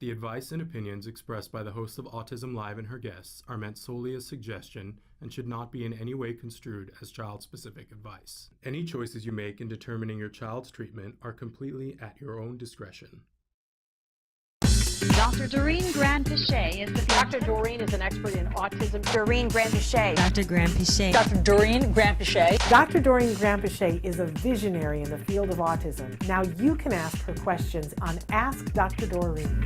The advice and opinions expressed by the host of Autism Live and her guests are meant solely as suggestion and should not be in any way construed as child-specific advice. Any choices you make in determining your child's treatment are completely at your own discretion. Dr. Doreen Granpeesheh is the Dr. Doreen is an expert in autism. Doreen Granpeesheh. Dr. Granpeesheh. Dr. Doreen Granpeesheh. Dr. Doreen Granpeesheh is a visionary in the field of autism. Now you can ask her questions on Ask Dr. Doreen.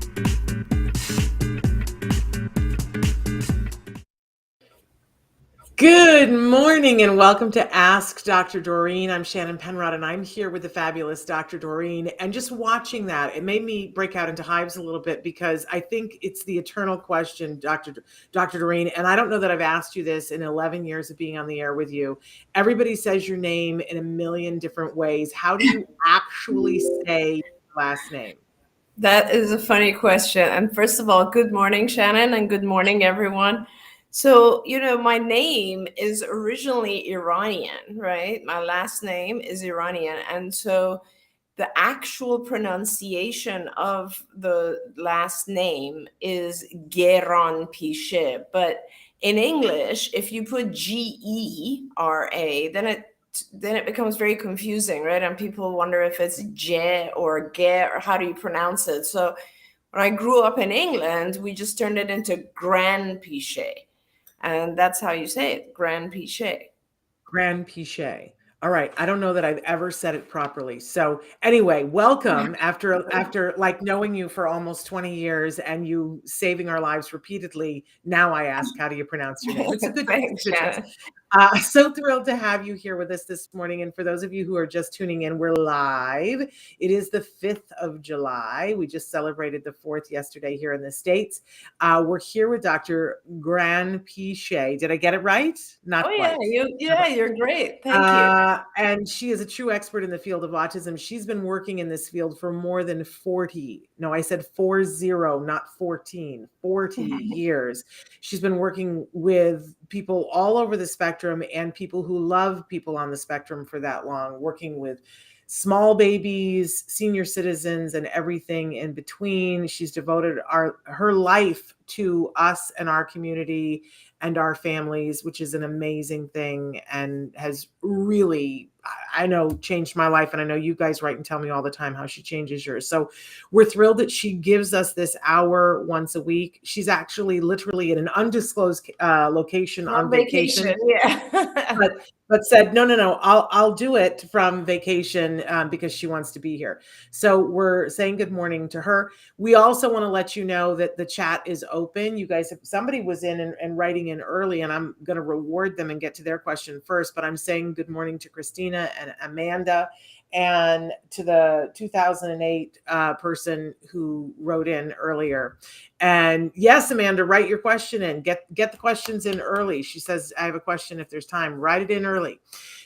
Good morning and welcome to Ask Dr. Doreen. I'm Shannon Penrod and I'm here with the fabulous Dr. Doreen. And just watching that, it made me break out into hives a little bit because I think it's the eternal question, Dr. Doreen. And I don't know that I've asked you this in 11 years of being on the air with you. Everybody says your name in a million different ways. How do you actually say your last name? That is a funny question. And first of all, good morning, Shannon, and good morning, everyone. So, my name is originally Iranian, right? My last name is Iranian. And so the actual pronunciation of the last name is Granpeesheh. But in English, if you put G-E-R-A, then it becomes very confusing, right? And people wonder if it's J or Ge or how do you pronounce it? So when I grew up in England, we just turned it into Granpeesheh. And that's how you say it, Granpeesheh. Granpeesheh. All right. I don't know that I've ever said it properly. So anyway, welcome after like knowing you for almost 20 years and you saving our lives repeatedly. Now I ask, how do you pronounce your name? It's a good thing. So thrilled to have you here with us this morning. And for those of you who are just tuning in, we're live. It is the 5th of July. We just celebrated the 4th yesterday here in the States. We're here with Dr. Granpeesheh. Did I get it right? Not quite. You're great. Thank you. And she is a true expert in the field of autism. She's been working in this field for more than 40. No, I said 40, not 14, 40 years. She's been working with people all over the spectrum and people who love people on the spectrum for that long, working with small babies, senior citizens, and everything in between. She's devoted her life to us and our community and our families, which is an amazing thing and has really, I know, changed my life. And I know you guys write and tell me all the time how she changes yours. So we're thrilled that she gives us this hour once a week. She's actually literally in an undisclosed location on vacation. Yeah. but said, no, I'll do it from vacation because she wants to be here. So we're saying good morning to her. We also want to let you know that the chat is open. You guys, if somebody was in and writing in early, and I'm going to reward them and get to their question first, but I'm saying good morning to Christina and Amanda and to the 2008 person who wrote in earlier. And yes, Amanda, write your question in. Get the questions in early. She says, I have a question if there's time. Write it in early.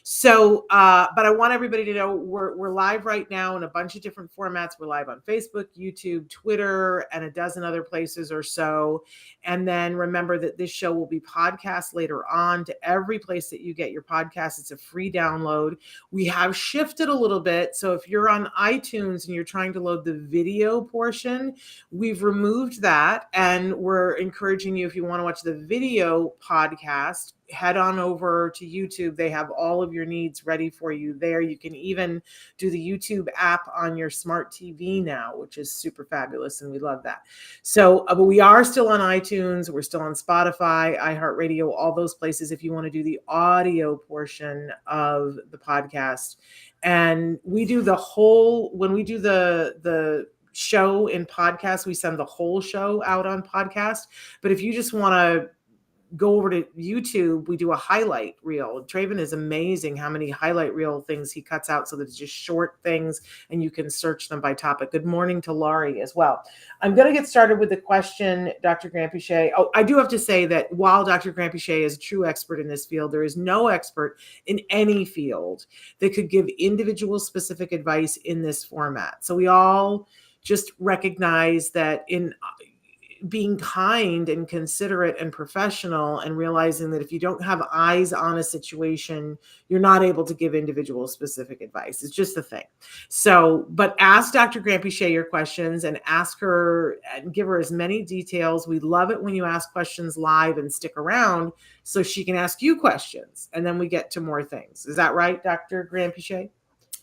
So, but I want everybody to know we're live right now in a bunch of different formats. We're live on Facebook, YouTube, Twitter, and a dozen other places or so. And then remember that this show will be podcast later on to every place that you get your podcast. It's a free download. We have shifted a little bit. So if you're on iTunes and you're trying to load the video portion, we've removed that. And we're encouraging you, if you want to watch the video podcast, head on over to YouTube. They have all of your needs ready for you there. You can even do the YouTube app on your smart TV now, which is super fabulous. And we love that. So, but we are still on iTunes. We're still on Spotify, iHeartRadio, all those places if you want to do the audio portion of the podcast. And we do the whole, when we do the show in podcast, we send the whole show out on podcast. But if you just want to go over to YouTube, we do a highlight reel. Traven is amazing how many highlight reel things he cuts out so that it's just short things and you can search them by topic. Good morning to Laurie as well. I'm going to get started with the question, Dr. Granpeesheh. Oh, I do have to say that while Dr. Granpeesheh is a true expert in this field, there is no expert in any field that could give individual specific advice in this format. So we all just recognize that being kind and considerate and professional, and realizing that if you don't have eyes on a situation, you're not able to give individual specific advice. It's just the thing. So, but ask Dr. Granpeesheh your questions and ask her and give her as many details. We love it when you ask questions live and stick around so she can ask you questions, and then we get to more things. Is that right, Dr. Granpeesheh?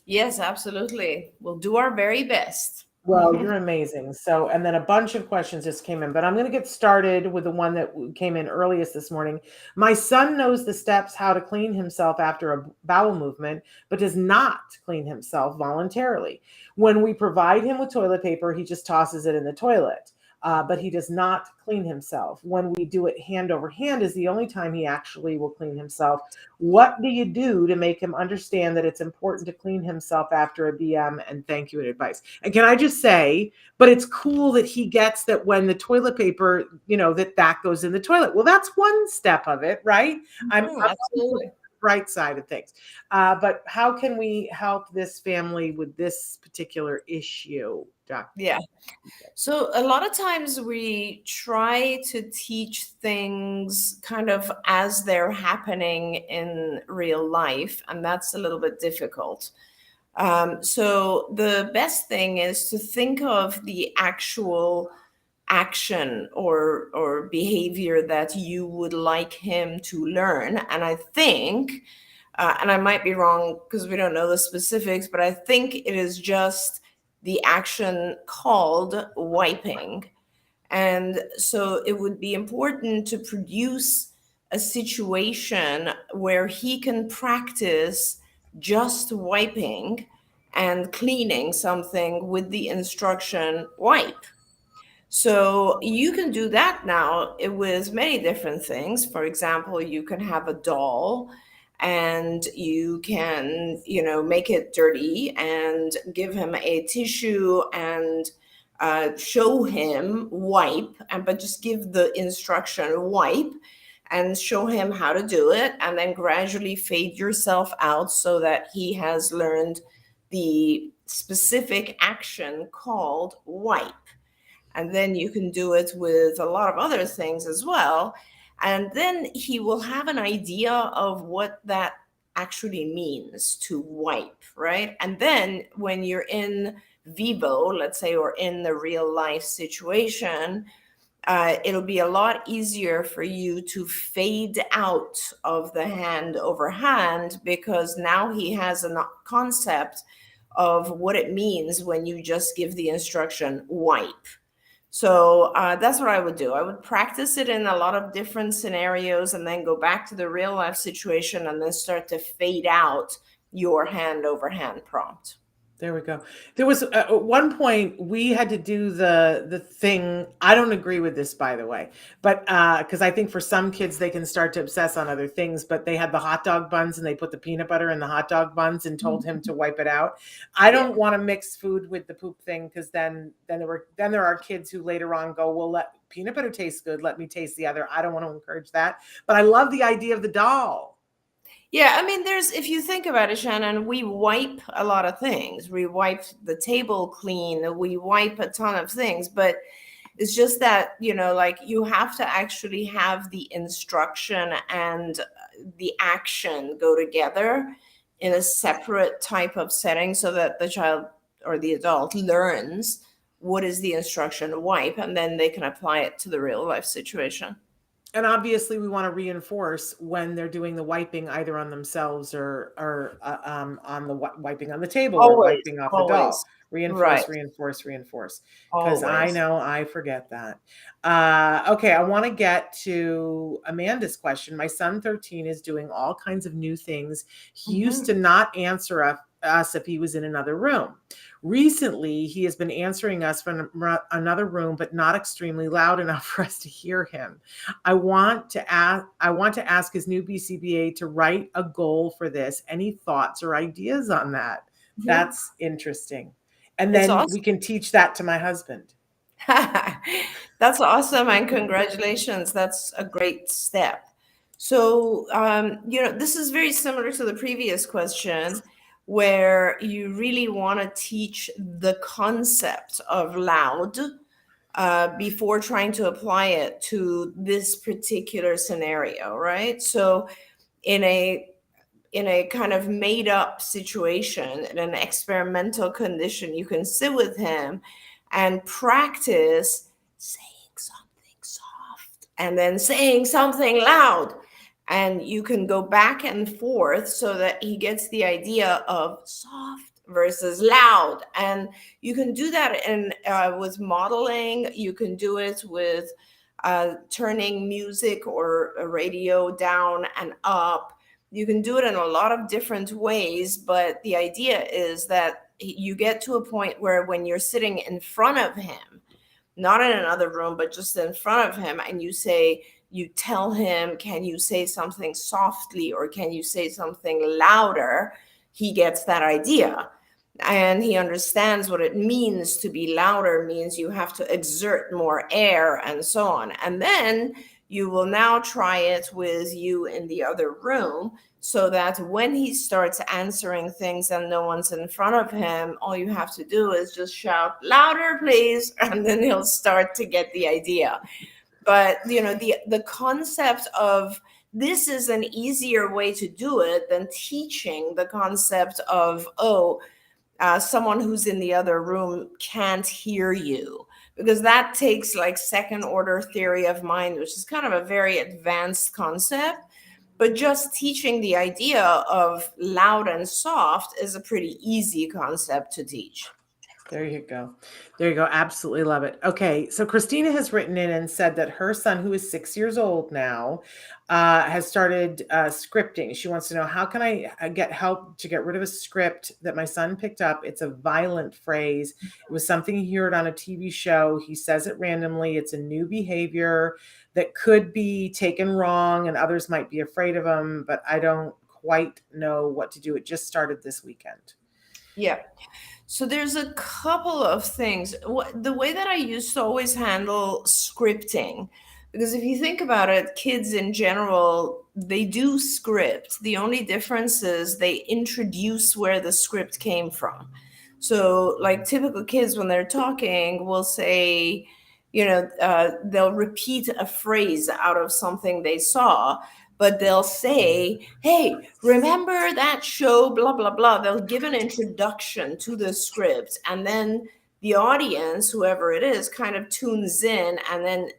Yes, absolutely. We'll do our very best. Well, you're amazing. So, and then a bunch of questions just came in, but I'm going to get started with the one that came in earliest this morning. My son knows the steps how to clean himself after a bowel movement, but does not clean himself voluntarily. When we provide him with toilet paper, he just tosses it in the toilet. But he does not clean himself. When we do it hand over hand is the only time he actually will clean himself. What do you do to make him understand that it's important to clean himself after a BM? And thank you and advice. And can I just say, but it's cool that he gets that when the toilet paper, that goes in the toilet. Well, that's one step of it, right? I'm Absolutely. Bright side of things. But how can we help this family with this particular issue, Doctor? Yeah. So a lot of times we try to teach things kind of as they're happening in real life, and that's a little bit difficult. So the best thing is to think of the actual action or behavior that you would like him to learn. And I think, and I might be wrong because we don't know the specifics, but I think it is just the action called wiping. And so it would be important to produce a situation where he can practice just wiping and cleaning something with the instruction wipe. So you can do that now with many different things. For example, you can have a doll and you can, make it dirty and give him a tissue and show him wipe, but just give the instruction wipe and show him how to do it, and then gradually fade yourself out so that he has learned the specific action called wipe. And then you can do it with a lot of other things as well. And then he will have an idea of what that actually means to wipe, right? And then when you're in vivo, let's say, or in the real life situation, it'll be a lot easier for you to fade out of the hand over hand, because now he has a concept of what it means when you just give the instruction wipe. So that's what I would do. I would practice it in a lot of different scenarios and then go back to the real life situation and then start to fade out your hand over hand prompt. There we go. There was at one point we had to do the thing. I don't agree with this, by the way, but because I think for some kids they can start to obsess on other things. But they had the hot dog buns and they put the peanut butter in the hot dog buns and told him to wipe it out. I don't want to mix food with the poop thing, because then there are kids who later on go, well, let peanut butter taste good. Let me taste the other. I don't want to encourage that. But I love the idea of the doll. Yeah, I mean, if you think about it, Shannon, we wipe a lot of things. We wipe the table clean. We wipe a ton of things, but it's just that, you have to actually have the instruction and the action go together in a separate type of setting so that the child or the adult learns what is the instruction wipe, and then they can apply it to the real life situation. And obviously we want to reinforce when they're doing the wiping either on themselves or on the wiping on the table, or wiping off the doll. Reinforce, right. reinforce. Because I know I forget that. Okay, I want to get to Amanda's question. My son, 13, is doing all kinds of new things. He used to not answer us if he was in another room. Recently, he has been answering us from another room, but not extremely loud enough for us to hear him. I want to ask his new BCBA to write a goal for this. Any thoughts or ideas on that? That's interesting. And then awesome. We can teach that to my husband. That's awesome. And congratulations. That's a great step. So, this is very similar to the previous question, where you really want to teach the concept of loud before trying to apply it to this particular scenario, right? So in a kind of made up situation, in an experimental condition, you can sit with him and practice saying something soft and then saying something loud. And you can go back and forth so that he gets the idea of soft versus loud. And you can do that with modeling. You can do it with turning music or a radio down and up. You can do it in a lot of different ways, but the idea is that you get to a point where when you're sitting in front of him, not in another room, but just in front of him, and you tell him, can you say something softly or can you say something louder? He gets that idea. And he understands what it means to be louder means you have to exert more air and so on. And then you will now try it with you in the other room so that when he starts answering things and no one's in front of him, all you have to do is just shout, louder, please. And then he'll start to get the idea. But, the concept of this is an easier way to do it than teaching the concept of, someone who's in the other room can't hear you, because that takes like second order theory of mind, which is kind of a very advanced concept. But just teaching the idea of loud and soft is a pretty easy concept to teach. There you go. There you go. Absolutely love it. Okay. So Christina has written in and said that her son, who is 6 years old now, has started scripting. She wants to know, how can I get help to get rid of a script that my son picked up? It's a violent phrase. It was something he heard on a TV show. He says it randomly. It's a new behavior that could be taken wrong and others might be afraid of him, but I don't quite know what to do. It just started this weekend. Yeah. So there's a couple of things. The way that I used to always handle scripting, because if you think about it, kids in general, they do script. The only difference is they introduce where the script came from. So like typical kids, when they're talking, will say, they'll repeat a phrase out of something they saw. But they'll say, hey, remember that show, blah, blah, blah. They'll give an introduction to the script. And then the audience, whoever it is, kind of tunes in and then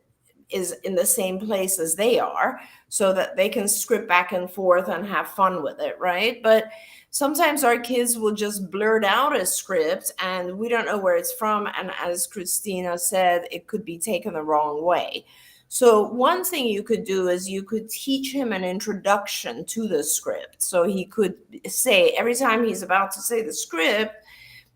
is in the same place as they are so that they can script back and forth and have fun with it, right? But sometimes our kids will just blurt out a script and we don't know where it's from. And as Christina said, it could be taken the wrong way. So one thing you could do is you could teach him an introduction to the script. So he could say, every time he's about to say the script,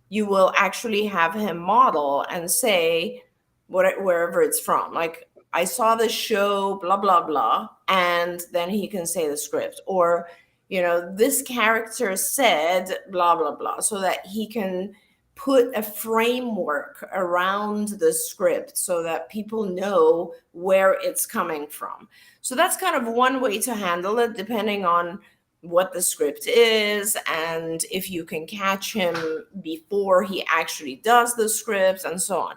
you will actually have him model and say wherever it's from. Like, I saw the show, blah, blah, blah. And then he can say the script. Or, this character said, blah, blah, blah. So that he can put a framework around the script so that people know where it's coming from. So that's kind of one way to handle it, depending on what the script is and if you can catch him before he actually does the script and so on.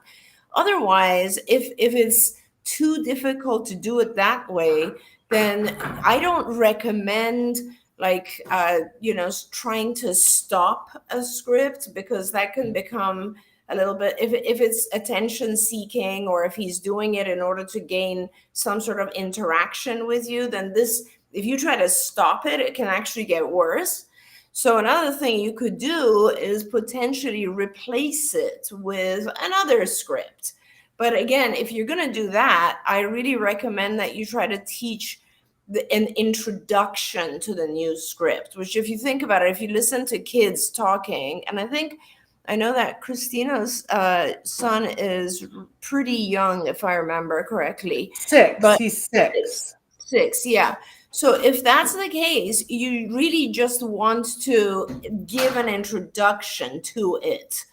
Otherwise, if it's too difficult to do it that way, then I don't recommend trying to stop a script, because that can become a little bit, if it's attention seeking or if he's doing it in order to gain some sort of interaction with you, then if you try to stop it, it can actually get worse. So another thing you could do is potentially replace it with another script. But again, if you're going to do that, I really recommend that you try to teach an introduction to the new script, which, if you think about it, if you listen to kids talking, and I know that Christina's son is pretty young, if I remember correctly. He's six. Six, yeah. So if that's the case, you really just want to give an introduction to it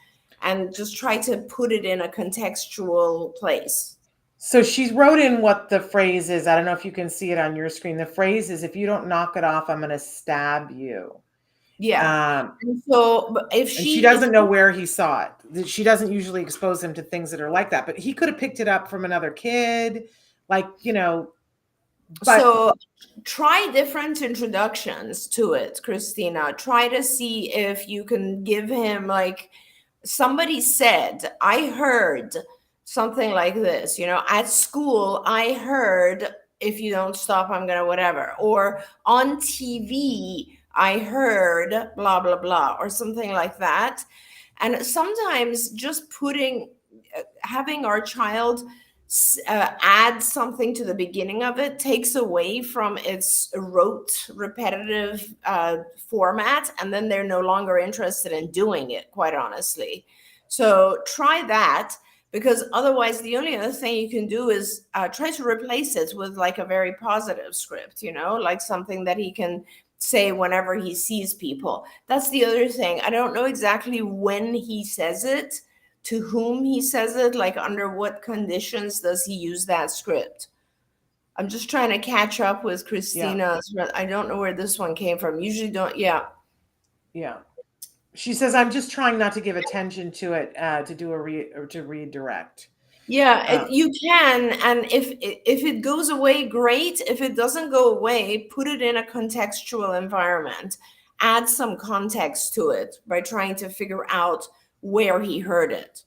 and just try to put it in a contextual place. So she wrote in what the phrase is. I don't know if you can see it on your screen. The phrase is, if you don't knock it off, I'm going to stab you. Yeah. Um, And so but if and she she doesn't know where he saw it. She doesn't usually expose him to things that are like that, but he could have picked it up from another kid, like, but so try different introductions to it, Christina. Try to see if you can give him, like, somebody said, I heard something like this, at school, I heard if you don't stop, I'm gonna whatever. Or on TV, I heard blah, blah, blah, or something like that. And sometimes just having our child add something to the beginning of it takes away from its rote, repetitive format, and then they're no longer interested in doing it, quite honestly. So try that, because otherwise the only other thing you can do is try to replace it with like a very positive script, like something that he can say whenever he sees people. That's the other thing. I don't know exactly when he says it, to whom he says it, like under what conditions does he use that script. I'm just trying to catch up with Christina. I don't know where this one came from. Usually don't. Yeah. She says, I'm just trying not to give attention to it, to do to redirect. Yeah, you can, and if it goes away, great. If it doesn't go away, put it in a contextual environment. Add some context to it by trying to figure out where he heard it.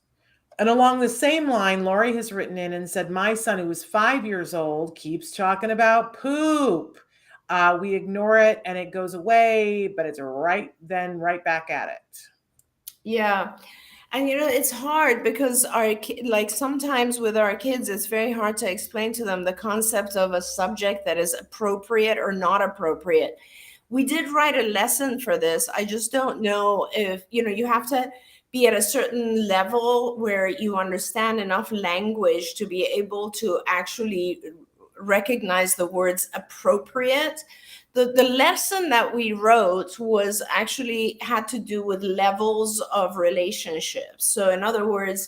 And along the same line, Lori has written in and said, my son, who is 5 years old, keeps talking about poop. We ignore it and it goes away, but it's right back at it. Yeah. And it's hard because like sometimes with our kids, it's very hard to explain to them the concept of a subject that is appropriate or not appropriate. We did write a lesson for this. I just don't know if, you have to be at a certain level where you understand enough language to be able to actually recognize the words appropriate. The lesson that we wrote was actually had to do with levels of relationships. So in other words,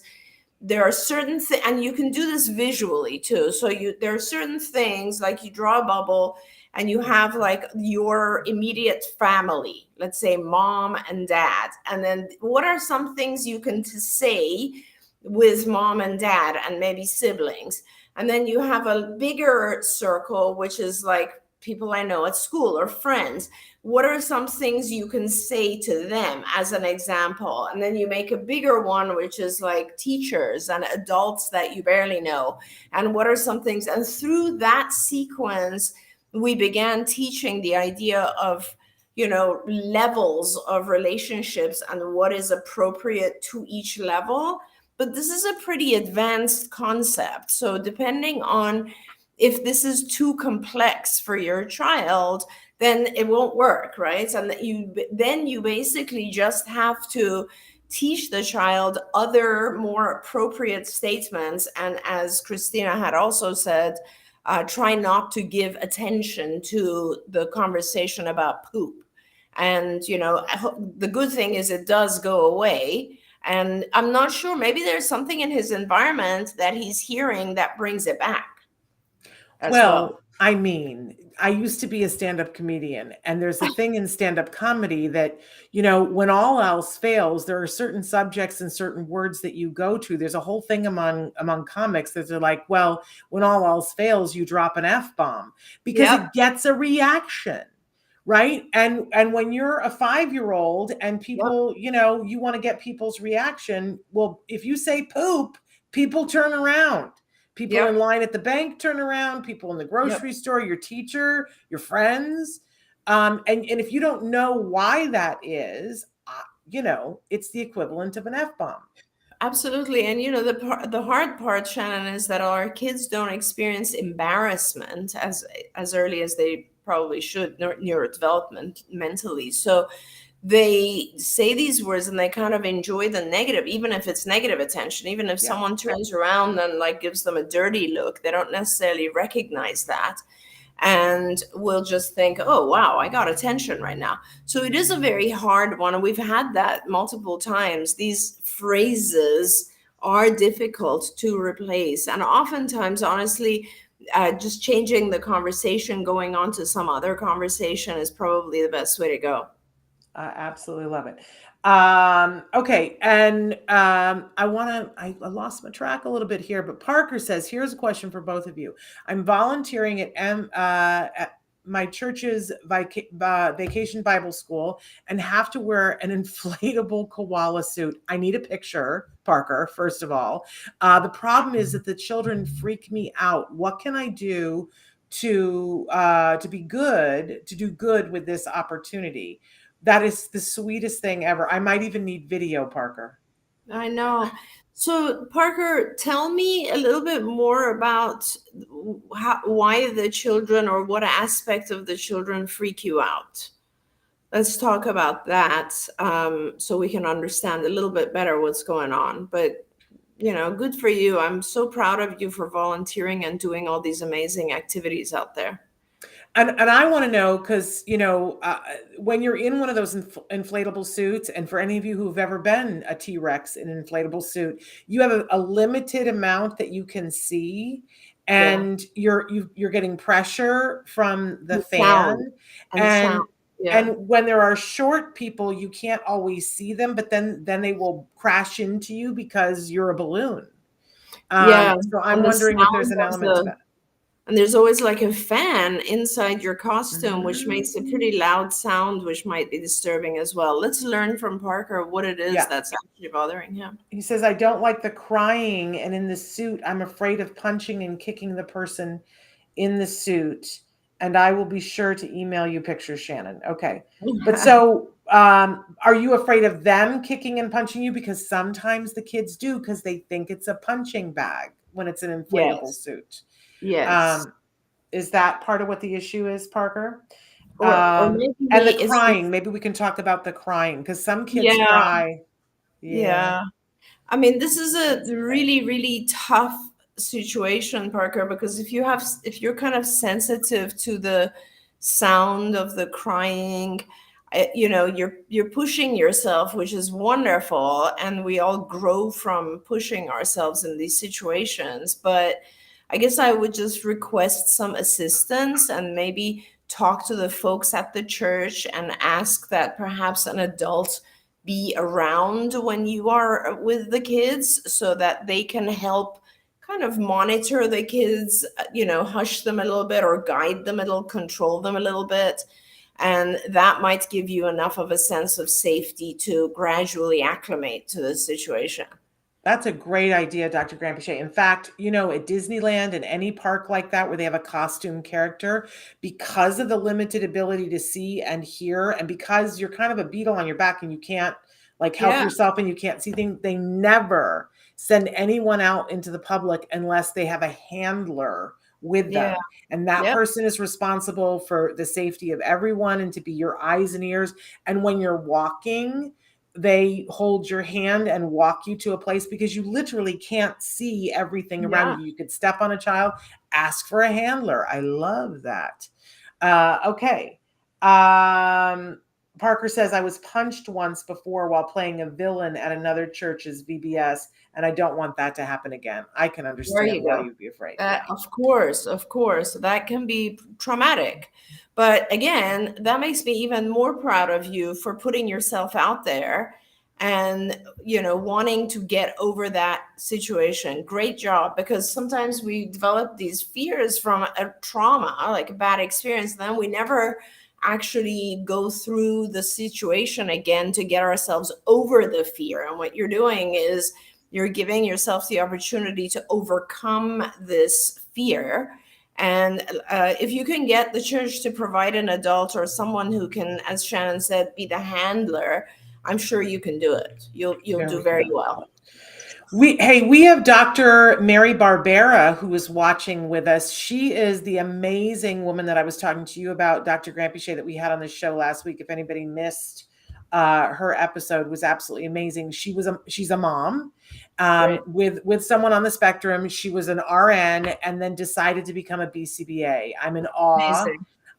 there are certain things, and you can do this visually too. So there are certain things, like you draw a bubble and you have like your immediate family, let's say mom and dad. And then what are some things you can say with mom and dad and maybe siblings? And then you have a bigger circle, which is like people I know at school or friends. What are some things you can say to them as an example? And then you make a bigger one, which is like teachers and adults that you barely know. And what are some things? And through that sequence, we began teaching the idea of, levels of relationships and what is appropriate to each level. But this is a pretty advanced concept. So depending on if this is too complex for your child, then it won't work, right? And then you basically just have to teach the child other more appropriate statements. And as Christina had also said, try not to give attention to the conversation about poop. And, the good thing is it does go away. And I'm not sure, maybe there's something in his environment that he's hearing that brings it back. Well, I mean, I used to be a stand-up comedian, and there's a thing in stand-up comedy that, when all else fails, there are certain subjects and certain words that you go to. There's a whole thing among comics that they're like, well, when all else fails, you drop an F-bomb because it gets a reaction, right? And when you're a 5-year-old and people, you want to get people's reaction. Well, if you say poop, people turn around. People in line at the bank turn around, people in the grocery store, your teacher, your friends. And if you don't know why that is, it's the equivalent of an F-bomb. Absolutely. And, the hard part, Shannon, is that our kids don't experience embarrassment as early as they probably should, neurodevelopment mentally. So they say these words and they kind of enjoy the negative, even if it's negative attention. Even if someone turns around and like gives them a dirty look, they don't necessarily recognize that and will just think, oh, wow, I got attention right now. So it is a very hard one. And we've had that multiple times. These phrases are difficult to replace. And oftentimes, honestly, just changing the conversation, going on to some other conversation is probably the best way to go. I absolutely love it. Okay, and I lost my track a little bit here, but Parker says, here's a question for both of you. I'm volunteering at my church's vacation Bible school and have to wear an inflatable koala suit. I need a picture, Parker, first of all. The problem is that the children freak me out. What can I do to do good with this opportunity? That is the sweetest thing ever. I might even need video, Parker. I know. So, Parker, tell me a little bit more about why the children, or what aspect of the children freak you out. Let's talk about that, so we can understand a little bit better what's going on. But, good for you. I'm so proud of you for volunteering and doing all these amazing activities out there. And I want to know, because, when you're in one of those inflatable suits, and for any of you who've ever been a T-Rex in an inflatable suit, you have a limited amount that you can see, and you're getting pressure from the fan. Sound. Yeah. And when there are short people, you can't always see them, but then they will crash into you because you're a balloon. So I'm wondering if there's an element to that. And there's always like a fan inside your costume, which makes a pretty loud sound, which might be disturbing as well. Let's learn from Parker what it is that's actually bothering him. He says, I don't like the crying, and in the suit, I'm afraid of punching and kicking the person in the suit. And I will be sure to email you pictures, Shannon. Okay. But so are you afraid of them kicking and punching you? Because sometimes the kids do, because they think it's a punching bag when it's an inflatable suit. Yes. Is that part of what the issue is, Parker? Or maybe and the crying. Maybe we can talk about the crying, because some kids cry. Yeah. I mean, this is a really, really tough situation, Parker, because if you're kind of sensitive to the sound of the crying, you're pushing yourself, which is wonderful, and we all grow from pushing ourselves in these situations. But I guess I would just request some assistance and maybe talk to the folks at the church and ask that perhaps an adult be around when you are with the kids, so that they can help kind of monitor the kids, hush them a little bit, or guide them a little, control them a little bit. And that might give you enough of a sense of safety to gradually acclimate to the situation. That's a great idea, Dr. Granpeesheh. In fact, at Disneyland and any park like that where they have a costume character, because of the limited ability to see and hear, and because you're kind of a beetle on your back and you can't help yourself and you can't see things, they never send anyone out into the public unless they have a handler with them. And that person is responsible for the safety of everyone and to be your eyes and ears. And when you're walking, they hold your hand and walk you to a place, because you literally can't see everything around you. You could step on a child, ask for a handler. I love that. Okay. Parker says, I was punched once before while playing a villain at another church's VBS, and I don't want that to happen again. I can understand why you'd be afraid. Of course. That can be traumatic. But again, that makes me even more proud of you for putting yourself out there and, wanting to get over that situation. Great job, because sometimes we develop these fears from a trauma, like a bad experience, and then we never actually go through the situation again to get ourselves over the fear. And what you're doing is you're giving yourself the opportunity to overcome this fear. And if you can get the church to provide an adult or someone who can, as Shannon said, be the handler, I'm sure you can do it. You'll do very well. We have Dr. Mary Barbera, who is watching with us. She is the amazing woman that I was talking to you about, Dr. Granpeesheh, that we had on the show last week. If anybody missed her episode, was absolutely amazing. She's a mom with someone on the spectrum. She was an RN and then decided to become a BCBA. I'm in awe,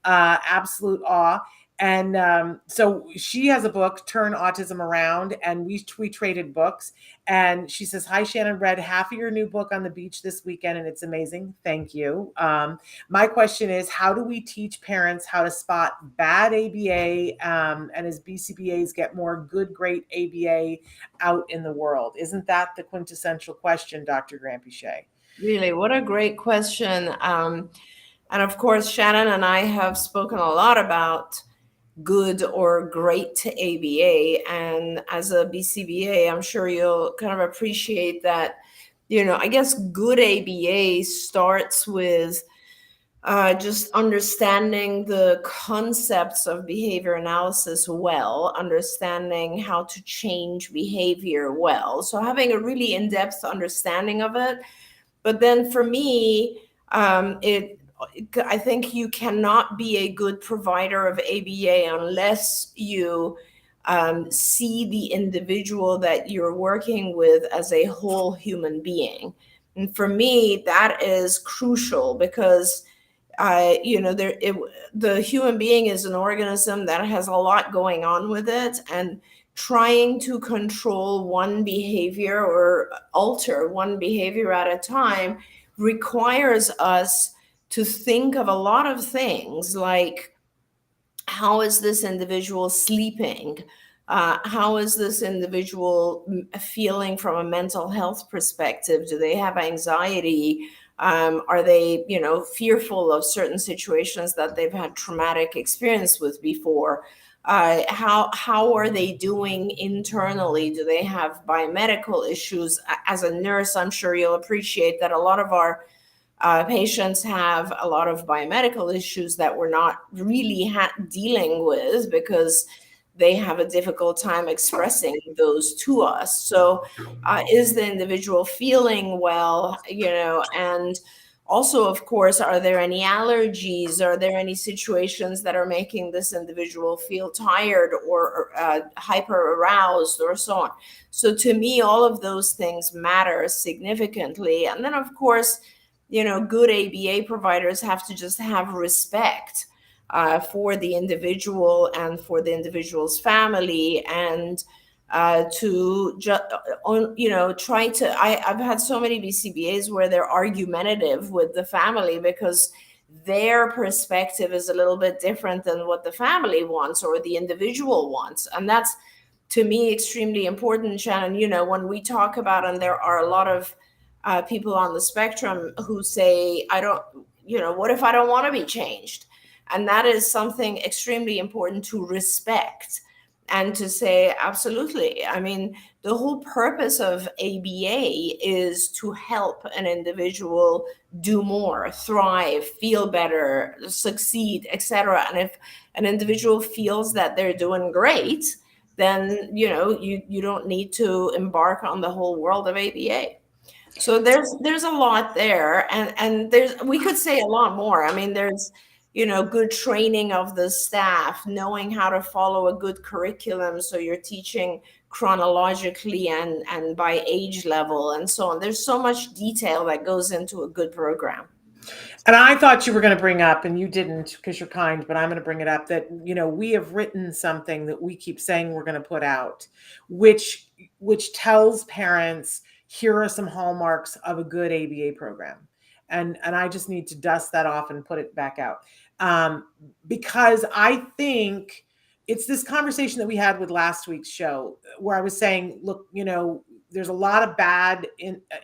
absolute awe. And so she has a book, Turn Autism Around, and we traded books. And she says, "Hi, Shannon, read half of your new book on the beach this weekend, and it's amazing. Thank you. My question is, how do we teach parents how to spot bad ABA and as BCBAs get more good, great ABA out in the world?" Isn't that the quintessential question, Dr. Granpeesheh? Really, what a great question. And of course, Shannon and I have spoken a lot about good or great ABA. And as a BCBA, I'm sure you'll kind of appreciate that, I guess good ABA starts with just understanding the concepts of behavior analysis well, understanding how to change behavior well. So having a really in-depth understanding of it. But then for me, I think you cannot be a good provider of ABA unless you see the individual that you're working with as a whole human being. And for me, that is crucial because the human being is an organism that has a lot going on with it, and trying to control one behavior or alter one behavior at a time requires us to think of a lot of things, like how is this individual sleeping? How is this individual feeling from a mental health perspective? Do they have anxiety? Are they, fearful of certain situations that they've had traumatic experience with before? How are they doing internally? Do they have biomedical issues? As a nurse, I'm sure you'll appreciate that a lot of our patients have a lot of biomedical issues that we're not really dealing with because they have a difficult time expressing those to us. So is the individual feeling well, and also, of course, are there any allergies? Are there any situations that are making this individual feel tired or hyper aroused or so on? So to me, all of those things matter significantly. And then, of course, good ABA providers have to just have respect for the individual and for the individual's family, and to just, try to, I've had so many BCBAs where they're argumentative with the family because their perspective is a little bit different than what the family wants or the individual wants. And that's, to me, extremely important, Shannon. When we talk about, and there are a lot of people on the spectrum who say, what if I don't want to be changed? And that is something extremely important to respect and to say, absolutely. I mean, the whole purpose of ABA is to help an individual do more, thrive, feel better, succeed, etc. And if an individual feels that they're doing great, then, you don't need to embark on the whole world of ABA. So there's a lot there, and we could say a lot more. I mean, there's good training of the staff, knowing how to follow a good curriculum, so you're teaching chronologically and by age level and so on. There's so much detail that goes into a good program. And I thought you were going to bring up, and you didn't because you're kind, but I'm going to bring it up, that, we have written something that we keep saying we're going to put out, which tells parents, here are some hallmarks of a good ABA program. And I just need to dust that off and put it back out. Because I think it's this conversation that we had with last week's show where I was saying, look, there's a lot of bad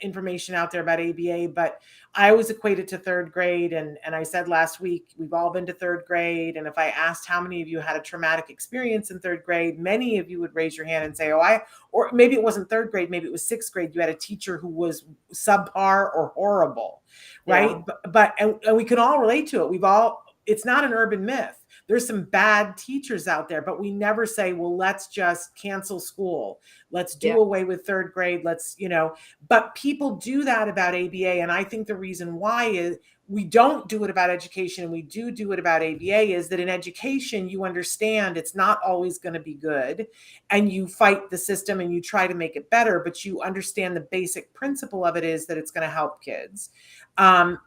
information out there about ABA, but I always equate it to third grade. And I said last week, we've all been to third grade. And if I asked how many of you had a traumatic experience in third grade, many of you would raise your hand and say, or maybe it wasn't third grade, maybe it was sixth grade. You had a teacher who was subpar or horrible, right? Yeah. And we can all relate to it. It's not an urban myth. There's some bad teachers out there, but we never say, well, let's just cancel school. Let's do away with third grade. But people do that about ABA. And I think the reason why is we don't do it about education and we do it about ABA is that in education, you understand it's not always going to be good and you fight the system and you try to make it better, but you understand the basic principle of it is that it's going to help kids.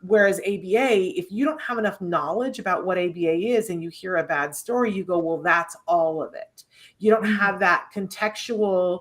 Whereas ABA, if you don't have enough knowledge about what ABA is and you hear a bad story, you go, well, that's all of it. You don't have that contextual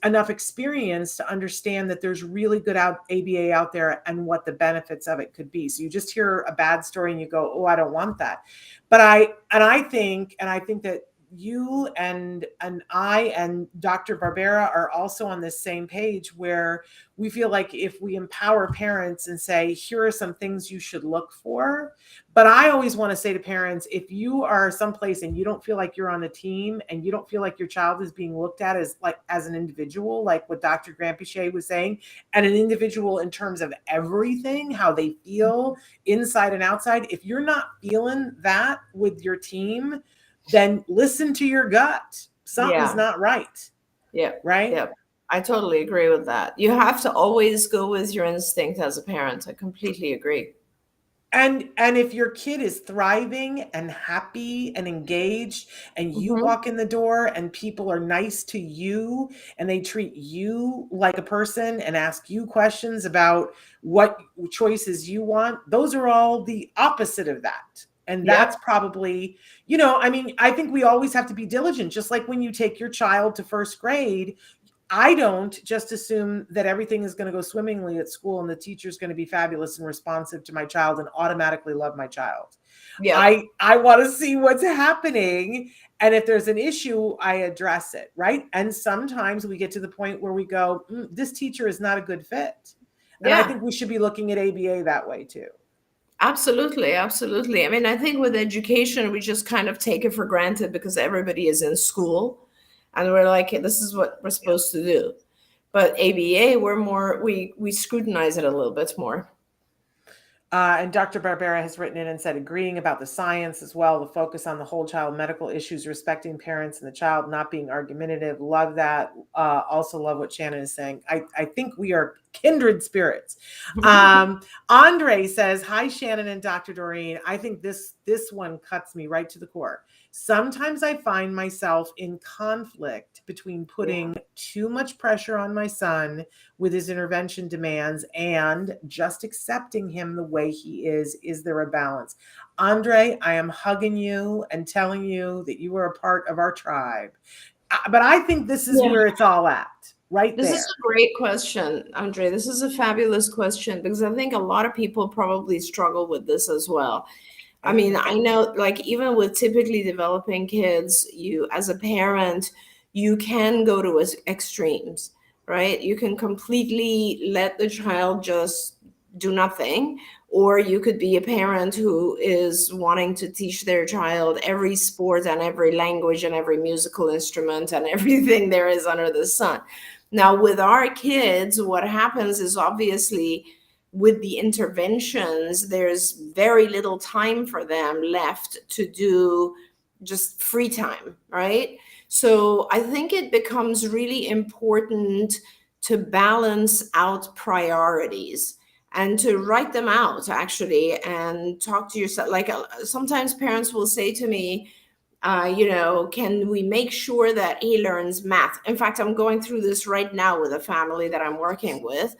enough experience to understand that there's really good ABA out there and what the benefits of it could be. So you just hear a bad story and you go, oh, I don't want that. But I think that you and I and Dr. Barbera are also on this same page where we feel like if we empower parents and say, here are some things you should look for. But I always want to say to parents, if you are someplace and you don't feel like you're on the team and you don't feel like your child is being looked at as an individual, like what Dr. Granpeesheh was saying, and an individual in terms of everything, how they feel inside and outside, if you're not feeling that with your team, then listen to your gut. Something's not right. Yeah. Right? Yeah. I totally agree with that. You have to always go with your instinct as a parent. I completely agree. And if your kid is thriving and happy and engaged and you walk in the door and people are nice to you and they treat you like a person and ask you questions about what choices you want, those are all the opposite of that. And that's probably, I think we always have to be diligent. Just like when you take your child to first grade, I don't just assume that everything is going to go swimmingly at school and the teacher's going to be fabulous and responsive to my child and automatically love my child. Yeah. I want to see what's happening. And if there's an issue, I address it. Right. And sometimes we get to the point where we go, this teacher is not a good fit. And I think we should be looking at ABA that way too. Absolutely. Absolutely. I mean, I think with education, we just kind of take it for granted because everybody is in school and we're like, hey, this is what we're supposed to do. But ABA, we scrutinize it a little bit more. And Dr. Barbera has written in and said, agreeing about the science as well, the focus on the whole child medical issues, respecting parents and the child, not being argumentative. Love that. Also love what Shannon is saying. I think we are kindred spirits. Andre says, hi, Shannon and Dr. Doreen. I think this one cuts me right to the core. Sometimes I find myself in conflict between putting too much pressure on my son with his intervention demands and just accepting him the way he is. Is there a balance? Andre, I am hugging you and telling you that you are a part of our tribe. But I think this is where it's all at. Right there. This is a great question, Andre. This is a fabulous question because I think a lot of people probably struggle with this as well. I mean, I know, like, even with typically developing kids, you, as a parent, you can go to extremes, right? You can completely let the child just do nothing, or you could be a parent who is wanting to teach their child every sport and every language and every musical instrument and everything there is under the sun. Now, with our kids, what happens is obviously with the interventions, there's very little time for them left to do just free time, right? So I think it becomes really important to balance out priorities and to write them out, actually, and talk to yourself. Like, sometimes parents will say to me, can we make sure that he learns math? In fact, I'm going through this right now with a family that I'm working with,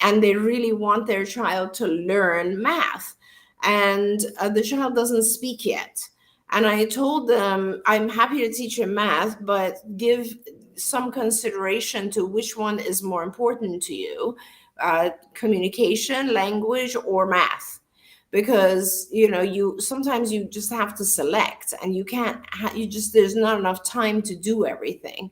and they really want their child to learn math. And the child doesn't speak yet. And I told them, I'm happy to teach him math, but give some consideration to which one is more important to you, communication, language, or math. Because, sometimes you just have to select, and there's not enough time to do everything.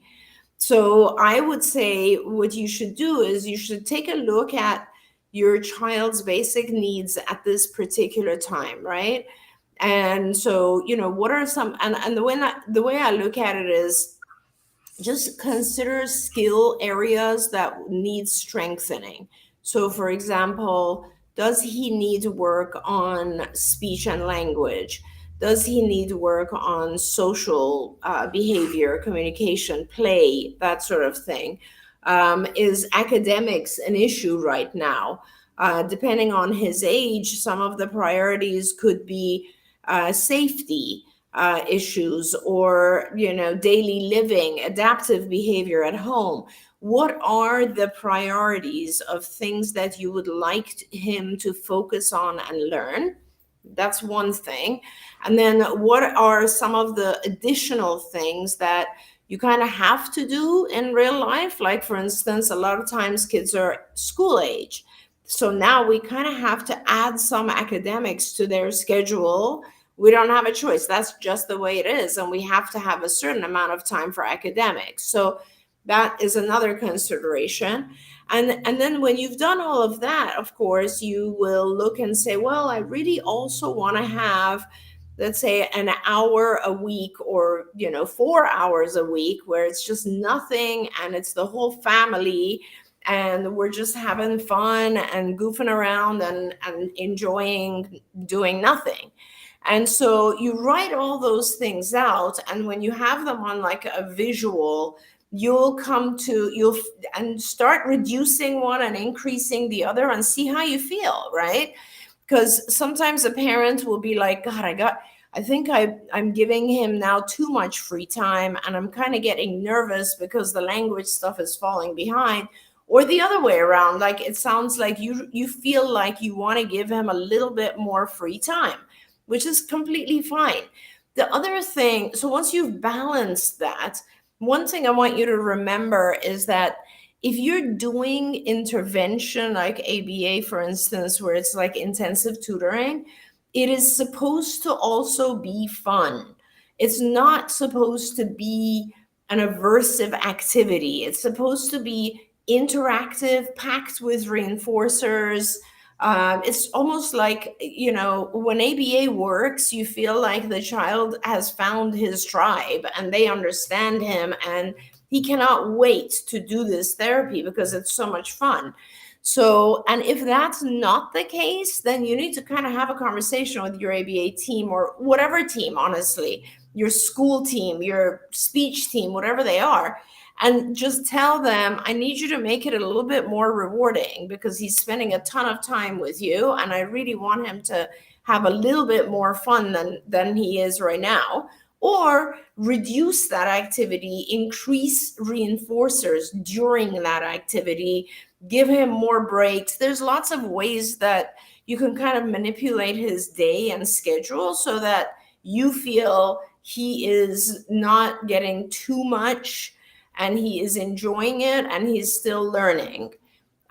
So I would say what you should do is you should take a look at your child's basic needs at this particular time, right? And so, what are some, and the way I look at it is just consider skill areas that need strengthening. So, for example, does he need work on speech and language? Does he need work on social behavior, communication, play, that sort of thing? Is academics an issue right now? Depending on his age, some of the priorities could be safety issues, or daily living, adaptive behavior at home. What are the priorities of things that you would like him to focus on and learn? That's one thing. And then what are some of the additional things that you kind of have to do in real life? Like, for instance, a lot of times kids are school age. So now we kind of have to add some academics to their schedule. We don't have a choice. That's just the way it is. And we have to have a certain amount of time for academics. So that is another consideration. And then when you've done all of that, of course, you will look and say, well, I really also want to have, let's say, an hour a week, or 4 hours a week, where it's just nothing and it's the whole family and we're just having fun and goofing around and enjoying doing nothing. And so you write all those things out, and when you have them on like a visual, you'll and start reducing one and increasing the other and see how you feel, right? Because sometimes a parent will be like, God, I think I'm giving him now too much free time, and I'm kind of getting nervous because the language stuff is falling behind. Or the other way around, like it sounds like you feel like you want to give him a little bit more free time, which is completely fine. The other thing, so once you've balanced that, one thing I want you to remember is that if you're doing intervention like ABA, for instance, where it's like intensive tutoring, it is supposed to also be fun. It's not supposed to be an aversive activity. It's supposed to be interactive, packed with reinforcers. It's almost like, when ABA works, you feel like the child has found his tribe and they understand him, and he cannot wait to do this therapy because it's so much fun. So, and if that's not the case, then you need to kind of have a conversation with your ABA team, or whatever team, honestly, your school team, your speech team, whatever they are, and just tell them, I need you to make it a little bit more rewarding because he's spending a ton of time with you, and I really want him to have a little bit more fun than he is right now. Or reduce that activity, increase reinforcers during that activity, give him more breaks. There's lots of ways that you can kind of manipulate his day and schedule so that you feel he is not getting too much and he is enjoying it and he's still learning.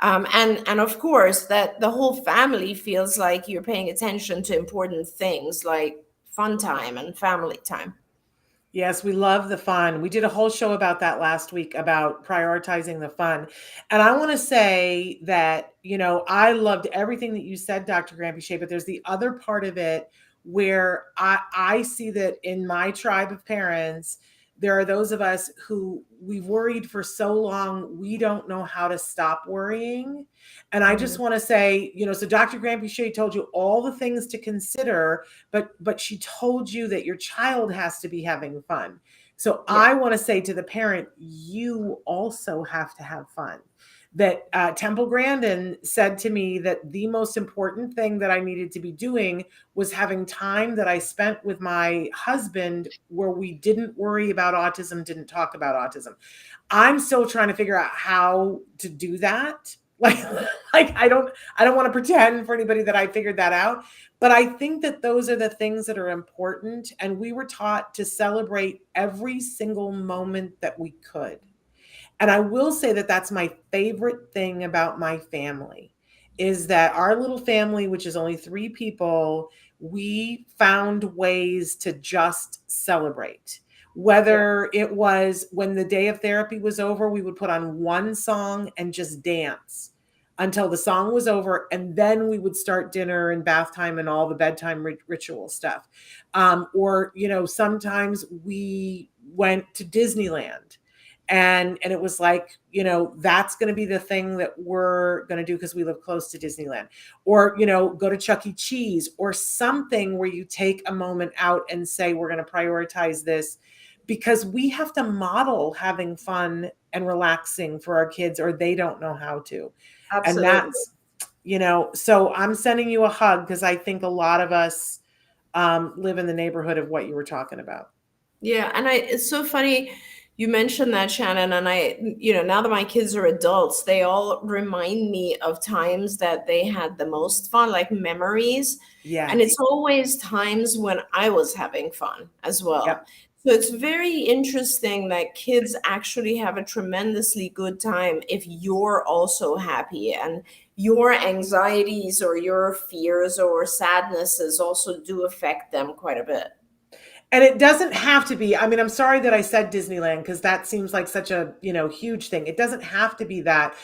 And of course, that the whole family feels like you're paying attention to important things like fun time and family time. Yes, we love the fun. We did a whole show about that last week, about prioritizing the fun. And I want to say that, I loved everything that you said, Dr. Granpeesheh, but there's the other part of it where I see that in my tribe of parents, there are those of us who we've worried for so long, we don't know how to stop worrying. And I just want to say, so Dr. Granpeesheh told you all the things to consider, but she told you that your child has to be having fun. So yeah. I want to say to the parent, you also have to have fun. That Temple Grandin said to me that the most important thing that I needed to be doing was having time that I spent with my husband where we didn't worry about autism, didn't talk about autism. I'm still trying to figure out how to do that. Like I don't want to pretend for anybody that I figured that out, but I think that those are the things that are important. And we were taught to celebrate every single moment that we could. And I will say that that's my favorite thing about my family, is that our little family, which is only 3 people, we found ways to just celebrate. Whether it was when the day of therapy was over, we would put on one song and just dance until the song was over. And then we would start dinner and bath time and all the bedtime ritual stuff. Or, sometimes we went to Disneyland. And it was like, that's going to be the thing that we're going to do because we live close to Disneyland. Or, go to Chuck E. Cheese or something where you take a moment out and say, we're going to prioritize this, because we have to model having fun and relaxing for our kids, or they don't know how to. Absolutely. And So I'm sending you a hug because I think a lot of us live in the neighborhood of what you were talking about. Yeah, and it's so funny you mentioned that, Shannon, and now that my kids are adults, they all remind me of times that they had the most fun, like memories. And Yes. it's always times when I was having fun as well. Yep. So it's very interesting that kids actually have a tremendously good time if you're also happy, and your anxieties or your fears or sadnesses also do affect them quite a bit. And it doesn't have to be, I mean, I'm sorry that I said Disneyland because that seems like such a, huge thing. It doesn't have to be that.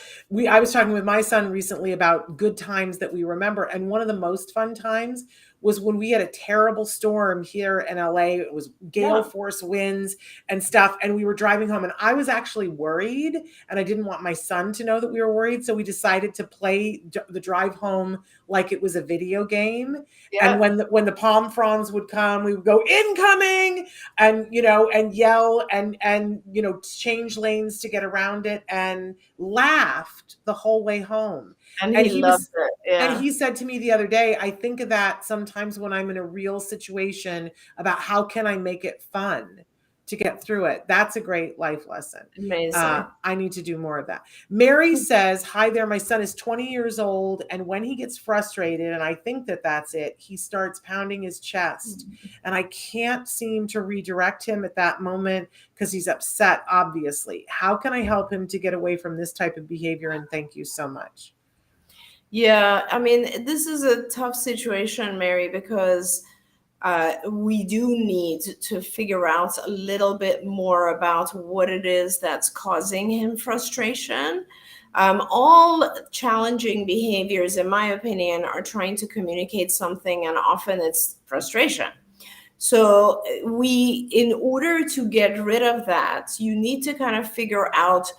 I was talking with my son recently about good times that we remember. And one of the most fun times was when we had a terrible storm here in LA. It was gale force winds and stuff. And we were driving home and I was actually worried and I didn't want my son to know that we were worried. So we decided to play the drive home like it was a video game. Yeah. And when the palm fronds would come, we would go incoming and yell and change lanes to get around it and laughed the whole way home. And he loved it. Yeah. And he said to me the other day, I think of that sometimes when I'm in a real situation about how can I make it fun to get through it. That's a great life lesson. Amazing. I need to do more of that. Mary says, hi there. My son is 20 years old. And when he gets frustrated, and I think that that's it, he starts pounding his chest. And I can't seem to redirect him at that moment because he's upset, obviously. How can I help him to get away from this type of behavior? And thank you so much. Yeah, I mean, this is a tough situation, Mary, because we do need to figure out a little bit more about what it is that's causing him frustration. All challenging behaviors, in my opinion, are trying to communicate something, and often it's frustration. So in order to get rid of that, you need to kind of figure out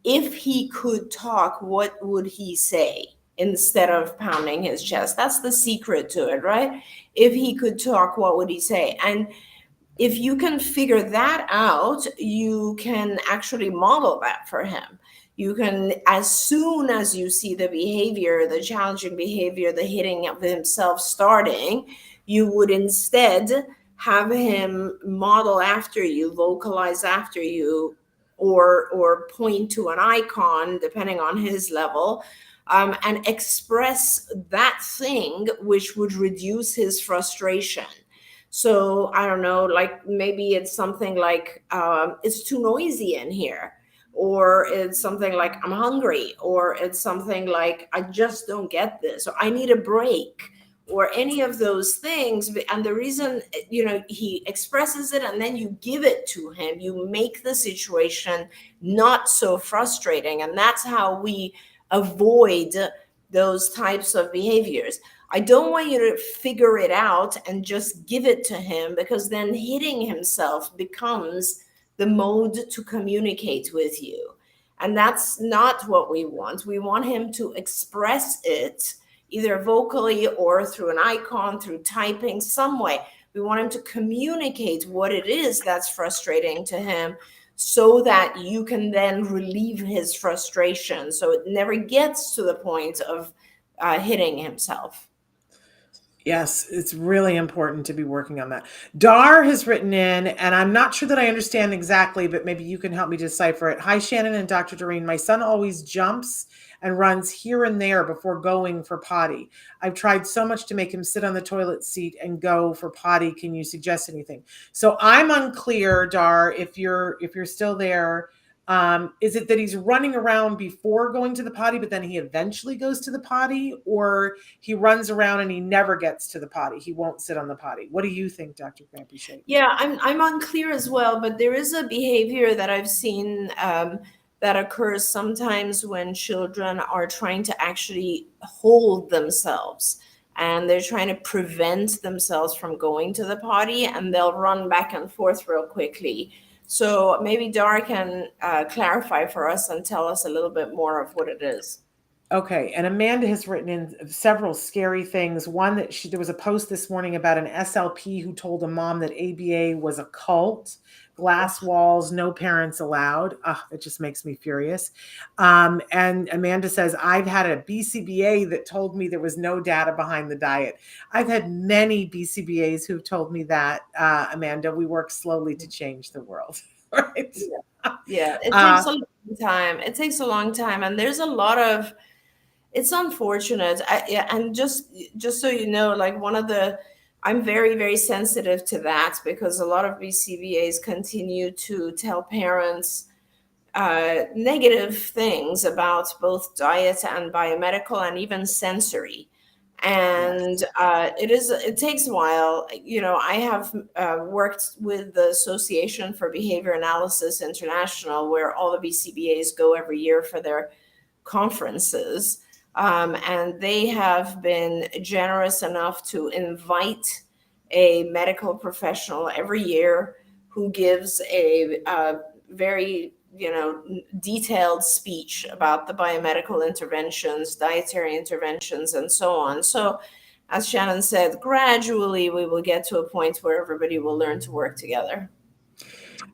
if he could talk, what would he say? Instead of pounding his chest. That's the secret to it, right? If he could talk, what would he say? And if you can figure that out, you can actually model that for him. You can, as soon as you see the behavior, the challenging behavior, the hitting of himself starting, you would instead have him model after you, vocalize after you, or point to an icon, depending on his level, and express that thing which would reduce his frustration. So I don't know, like maybe it's something like, it's too noisy in here, or it's something like I'm hungry, or it's something like I just don't get this, or I need a break, or any of those things. And the reason, he expresses it and then you give it to him, you make the situation not so frustrating. And that's how we avoid those types of behaviors. I don't want you to figure it out and just give it to him, because then hitting himself becomes the mode to communicate with you. And that's not what we want. We want him to express it either vocally or through an icon, through typing, some way. We want him to communicate what it is that's frustrating to him, so that you can then relieve his frustration, so it never gets to the point of hitting himself. Yes, it's really important to be working on that. Dar has written in, and I'm not sure that I understand exactly, but maybe you can help me decipher it. Hi, Shannon and Dr. Doreen. My son always jumps and runs here and there before going for potty. I've tried so much to make him sit on the toilet seat and go for potty. Can you suggest anything? So I'm unclear, Dar, if you're still there. Is it that he's running around before going to the potty, but then he eventually goes to the potty, or he runs around and he never gets to the potty? He won't sit on the potty. What do you think, Dr. Granpeesheh? Yeah, I'm unclear as well, but there is a behavior that I've seen that occurs sometimes when children are trying to actually hold themselves, and they're trying to prevent themselves from going to the potty, and they'll run back and forth real quickly. So maybe Dar can clarify for us and tell us a little bit more of what it is. Okay, and Amanda has written in several scary things. One that there was a post this morning about an SLP who told a mom that ABA was a cult, glass walls, no parents allowed. It just makes me furious. And Amanda says, I've had a BCBA that told me there was no data behind the diet. I've had many BCBAs who've told me that, Amanda. We work slowly to change the world. Right? Yeah, it takes a long time. It takes a long time, and there's a lot of. It's unfortunate. And just so you know, like I'm very, very sensitive to that because a lot of BCBAs continue to tell parents negative things about both diet and biomedical and even sensory. And it takes a while. I have worked with the Association for Behavior Analysis International, where all the BCBAs go every year for their conferences. And they have been generous enough to invite a medical professional every year who gives a very detailed speech about the biomedical interventions, dietary interventions, and so on. So as Shannon said, gradually we will get to a point where everybody will learn to work together.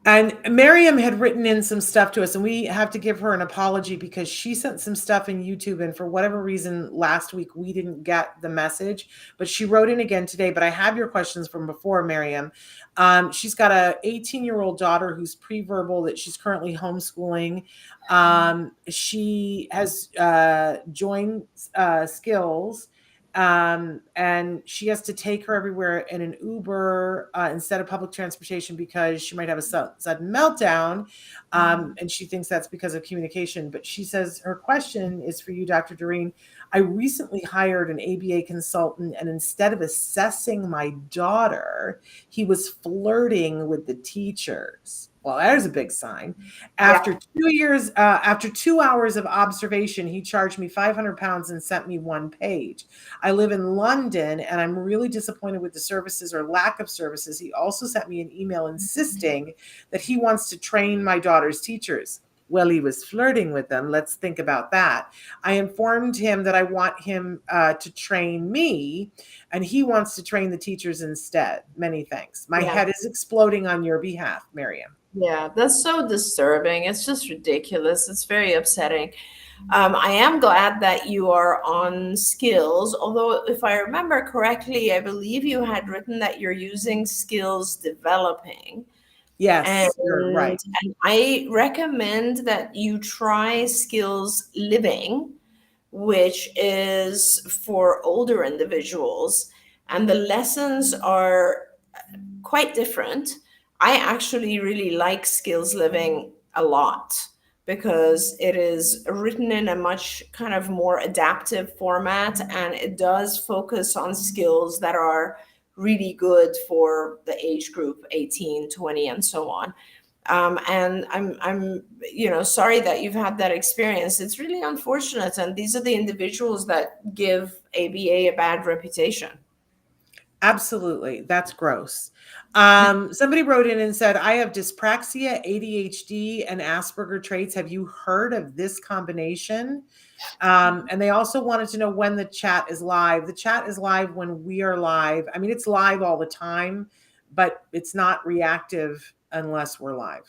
And Miriam had written in some stuff to us, and we have to give her an apology because she sent some stuff in YouTube, and for whatever reason last week we didn't get the message, but she wrote in again today. But I have your questions from before, Miriam. She's got a 18-year-old daughter who's pre-verbal that she's currently homeschooling. She has joined Skills. And she has to take her everywhere in an Uber instead of public transportation because she might have a sudden meltdown. And she thinks that's because of communication. But she says her question is for you, Dr. Doreen. I recently hired an ABA consultant, and instead of assessing my daughter, he was flirting with the teachers. Well, there's a big sign. After 2 hours of observation, he charged me £500 and sent me one page. I live in London, and I'm really disappointed with the services or lack of services. He also sent me an email insisting that he wants to train my daughter's teachers. Well, he was flirting with them. Let's think about that. I informed him that I want him to train me, and he wants to train the teachers instead. Many thanks. My head is exploding on your behalf, Miriam. Yeah, that's so disturbing. It's just ridiculous. It's very upsetting. I am glad that you are on Skills, although if I remember correctly, I believe you had written that you're using Skills Developing. Yes, you're right. And I recommend that you try Skills Living, which is for older individuals, and the lessons are quite different. I actually really like Skills Living a lot because it is written in a much kind of more adaptive format, and it does focus on skills that are really good for the age group 18, 20, and so on. And I'm sorry that you've had that experience. It's really unfortunate, and these are the individuals that give ABA a bad reputation. Absolutely. That's gross. Somebody wrote in and said, I have dyspraxia, ADHD, and Asperger traits. Have you heard of this combination? And they also wanted to know when the chat is live. The chat is live when we are live. I mean, it's live all the time, but it's not reactive unless we're live.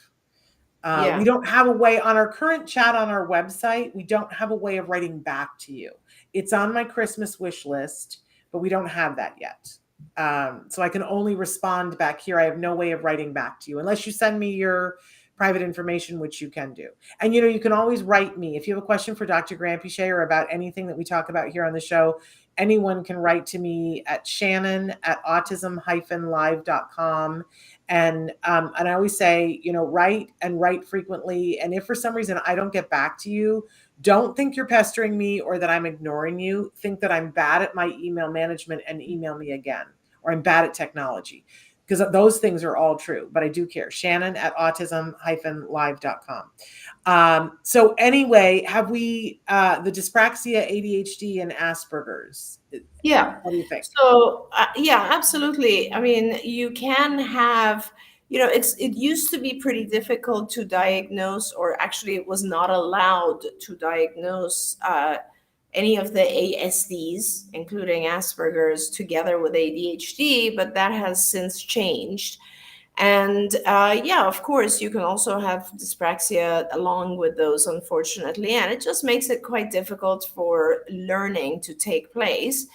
We don't have a way on our current chat on our website. We don't have a way of writing back to you. It's on my Christmas wish list, but we don't have that yet. So I can only respond back here. I have no way of writing back to you unless you send me your private information, which you can do. And, you can always write me. If you have a question for Dr. Granpeesheh or about anything that we talk about here on the show, anyone can write to me at shannon@autism-live.com. And I always say, write and write frequently. And if for some reason I don't get back to you, don't think you're pestering me or that I'm ignoring you. Think that I'm bad at my email management and email me again, or I'm bad at technology, because those things are all true. But I do care. Shannon@autism-live.com. So anyway, have we the dyspraxia, ADHD, and Asperger's? Yeah. What do you think? So yeah, absolutely. I mean, you can have, it used to be pretty difficult to diagnose, or actually it was not allowed to diagnose any of the ASDs, including Asperger's, together with ADHD, but that has since changed. And yeah, of course, you can also have dyspraxia along with those, unfortunately, and it just makes it quite difficult for learning to take place.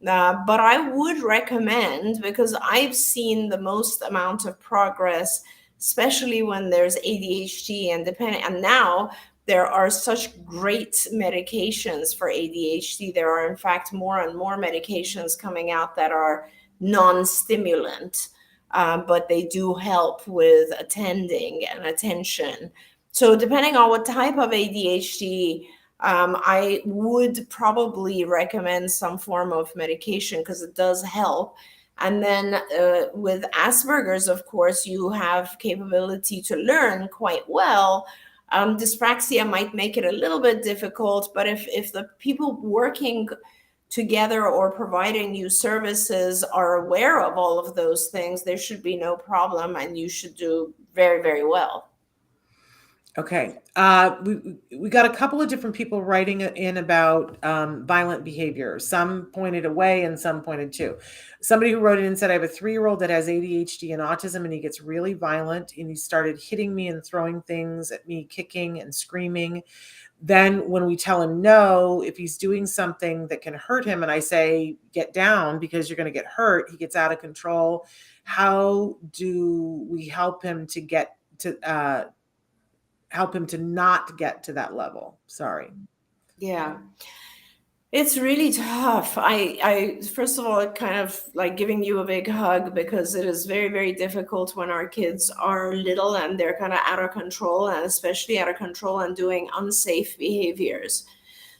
But I would recommend, because I've seen the most amount of progress, especially when there's ADHD and now there are such great medications for ADHD. There are, in fact, more and more medications coming out that are non-stimulant, but they do help with attending and attention. So depending on what type of ADHD, I would probably recommend some form of medication because it does help. And then with Asperger's, of course, you have capability to learn quite well. Dyspraxia might make it a little bit difficult, but if the people working together or providing you services are aware of all of those things, there should be no problem and you should do very, very well. Okay. We got a couple of different people writing in about violent behavior. Some pointed away and some pointed to. Somebody who wrote in and said, I have a 3-year-old that has ADHD and autism, and he gets really violent, and he started hitting me and throwing things at me, kicking and screaming. Then when we tell him no, if he's doing something that can hurt him, and I say, get down because you're going to get hurt, he gets out of control. How do we help him to get to not get to that level? Sorry. Yeah. It's really tough. I first of all, kind of like giving you a big hug, because it is very, very difficult when our kids are little and they're kind of out of control, and especially out of control and doing unsafe behaviors.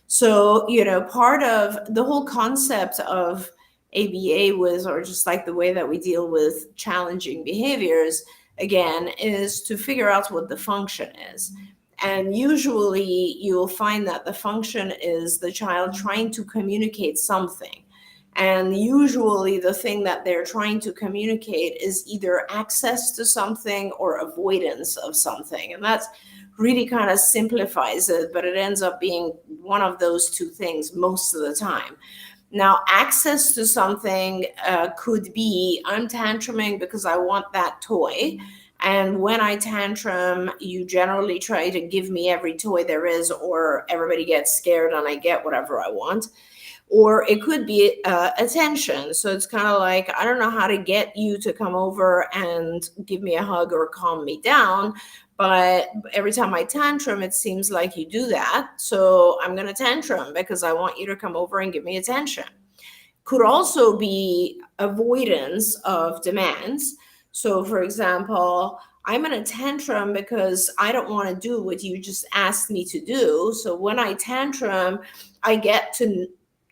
So, part of the whole concept of ABA was, or just like the way that we deal with challenging behaviors, again, is to figure out what the function is. And usually you'll find that the function is the child trying to communicate something. And usually the thing that they're trying to communicate is either access to something or avoidance of something. And that's really kind of simplifies it, but it ends up being one of those two things most of the time. Now, access to something could be, I'm tantruming because I want that toy. And when I tantrum, you generally try to give me every toy there is, or everybody gets scared and I get whatever I want. Or it could be attention. So it's kind of like, I don't know how to get you to come over and give me a hug or calm me down. But every time I tantrum, it seems like you do that. So I'm going to tantrum because I want you to come over and give me attention. Could also be avoidance of demands. So for example, I'm in a tantrum because I don't want to do what you just asked me to do. So when I tantrum, I get to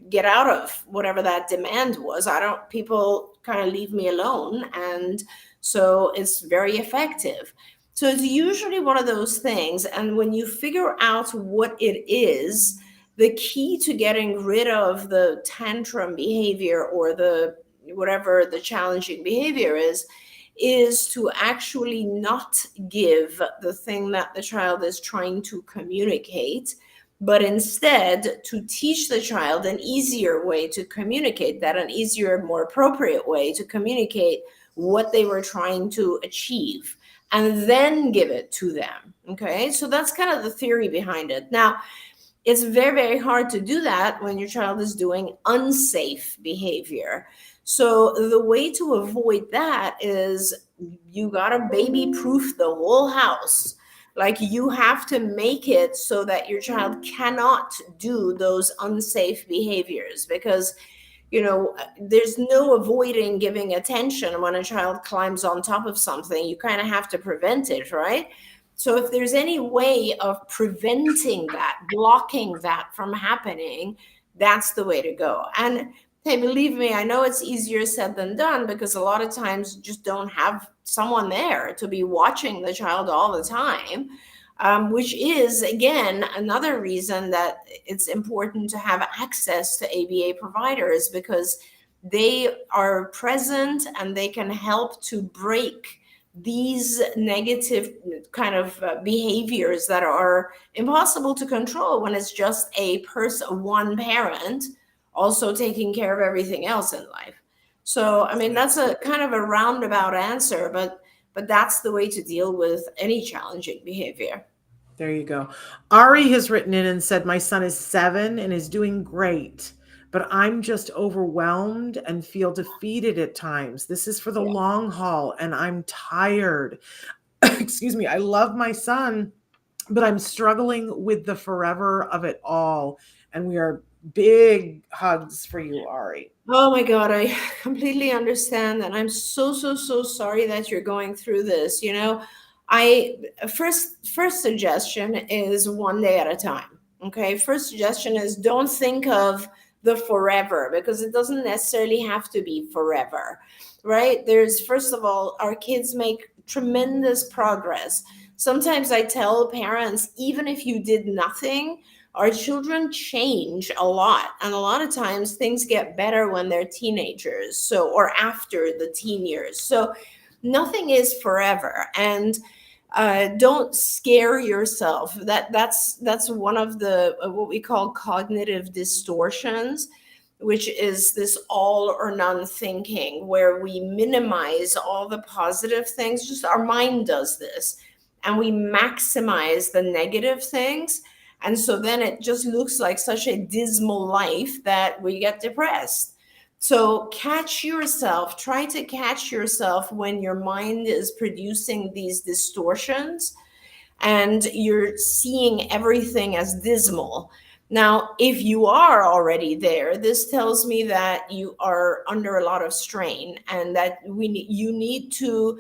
get out of whatever that demand was. People kind of leave me alone. And so it's very effective. So it's usually one of those things. And when you figure out what it is, the key to getting rid of the tantrum behavior or the whatever the challenging behavior is to actually not give the thing that the child is trying to communicate, but instead to teach the child an easier way to communicate that, an easier, more appropriate way to communicate what they were trying to achieve, and then give it to them. Okay, so that's kind of the theory behind it. Now, it's very, very hard to do that when your child is doing unsafe behavior. So the way to avoid that is you got to baby-proof the whole house. Like, you have to make it so that your child cannot do those unsafe behaviors, because there's no avoiding giving attention when a child climbs on top of something. You kind of have to prevent it, right? So if there's any way of preventing that, blocking that from happening, that's the way to go. And hey, believe me, I know it's easier said than done, because a lot of times you just don't have someone there to be watching the child all the time, which is, again, another reason that it's important to have access to ABA providers, because they are present and they can help to break these negative kind of behaviors that are impossible to control when it's just a person, one parent, also taking care of everything else in life. So, I mean, that's a kind of a roundabout answer, but that's the way to deal with any challenging behavior. There you go. Ari has written in and said, my son is 7 and is doing great, but I'm just overwhelmed and feel defeated at times. This is for the long haul and I'm tired. Excuse me. I love my son, but I'm struggling with the forever of it all. And we are big hugs for you, Ari. Oh my God, I completely understand. And I'm so sorry that you're going through this. You know, first suggestion is one day at a time. Okay. First suggestion is don't think of the forever, because it doesn't necessarily have to be forever, right? There's, first of all, our kids make tremendous progress. Sometimes I tell parents, even if you did nothing, our children change a lot. And a lot of times things get better when they're teenagers, so, or after the teen years. So nothing is forever. And don't scare yourself. That's one of the what we call cognitive distortions, which is this all or none thinking, where we minimize all the positive things. Just our mind does this, and we maximize the negative things. And so then it just looks like such a dismal life that we get depressed. So catch yourself, try to catch yourself when your mind is producing these distortions and you're seeing everything as dismal. Now, if you are already there, this tells me that you are under a lot of strain and that you need to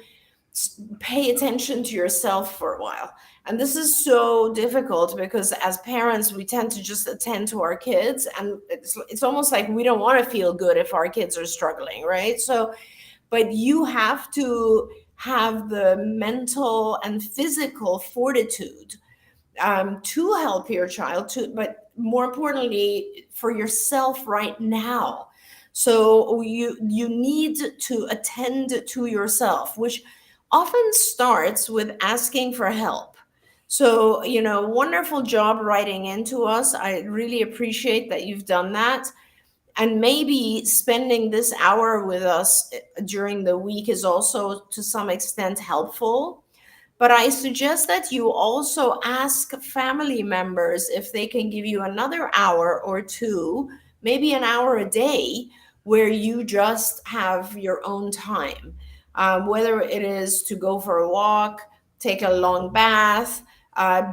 pay attention to yourself for a while. And this is so difficult because as parents, we tend to just attend to our kids, and it's almost like we don't want to feel good if our kids are struggling, right? So, but you have to have the mental and physical fortitude to help your child, but more importantly, for yourself right now. So you need to attend to yourself, which often starts with asking for help. So, you know, wonderful job writing into us. I really appreciate that you've done that. And maybe spending this hour with us during the week is also to some extent helpful. But I suggest that you also ask family members if they can give you another hour or two, maybe an hour a day, where you just have your own time. Whether it is to go for a walk, take a long bath,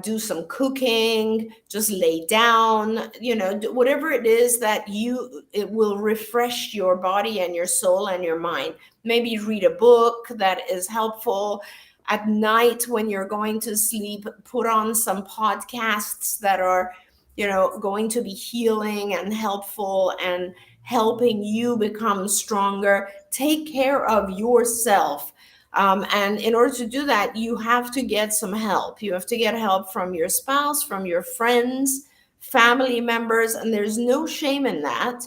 do some cooking, just lay down, you know, whatever it is that it will refresh your body and your soul and your mind. Maybe read a book that is helpful. At night when you're going to sleep, put on some podcasts that are, you know, going to be healing and helpful and helping you become stronger. Take care of yourself. And in order to do that, you have to get some help. You have to get help from your spouse, from your friends, family members, and there's no shame in that.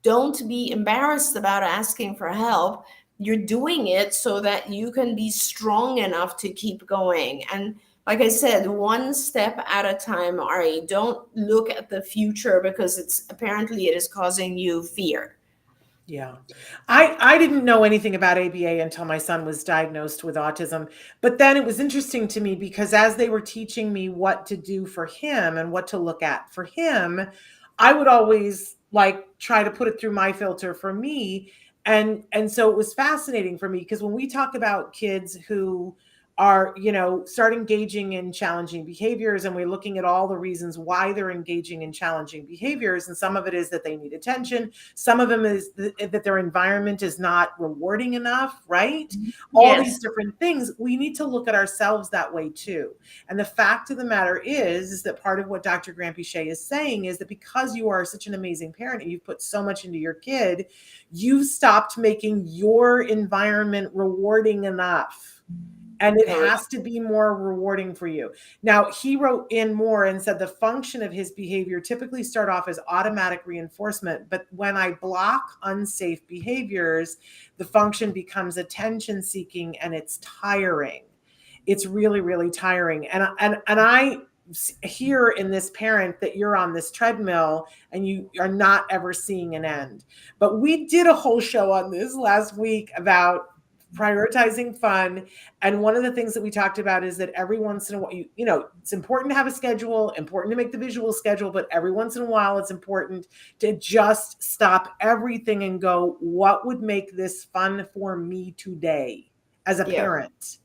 Don't be embarrassed about asking for help. You're doing it so that you can be strong enough to keep going. And like I said, one step at a time, Ari. Don't look at the future because it is causing you fear. Yeah. I didn't know anything about ABA until my son was diagnosed with autism. But then it was interesting to me because as they were teaching me what to do for him and what to look at for him, I would always like try to put it through my filter for me. And so it was fascinating for me because when we talk about kids who are, you know, start engaging in challenging behaviors, and we're looking at all the reasons why they're engaging in challenging behaviors. And some of it is that they need attention. Some of them is that their environment is not rewarding enough, right? All these different things. We need to look at ourselves that way too. And the fact of the matter is that part of what Dr. Granpeesheh is saying is that because you are such an amazing parent and you've put so much into your kid, you've stopped making your environment rewarding enough. and it has to be more rewarding for you. Now, he wrote in more and said the function of his behavior typically start off as automatic reinforcement, but when I block unsafe behaviors, the function becomes attention seeking and it's tiring. It's really, really tiring. And I hear in this parent that you're on this treadmill and you are not ever seeing an end. But we did a whole show on this last week about prioritizing fun. And one of the things that we talked about is that every once in a while, you know, it's important to have a schedule, important to make the visual schedule, but every once in a while, it's important to just stop everything and go, what would make this fun for me today as a parent?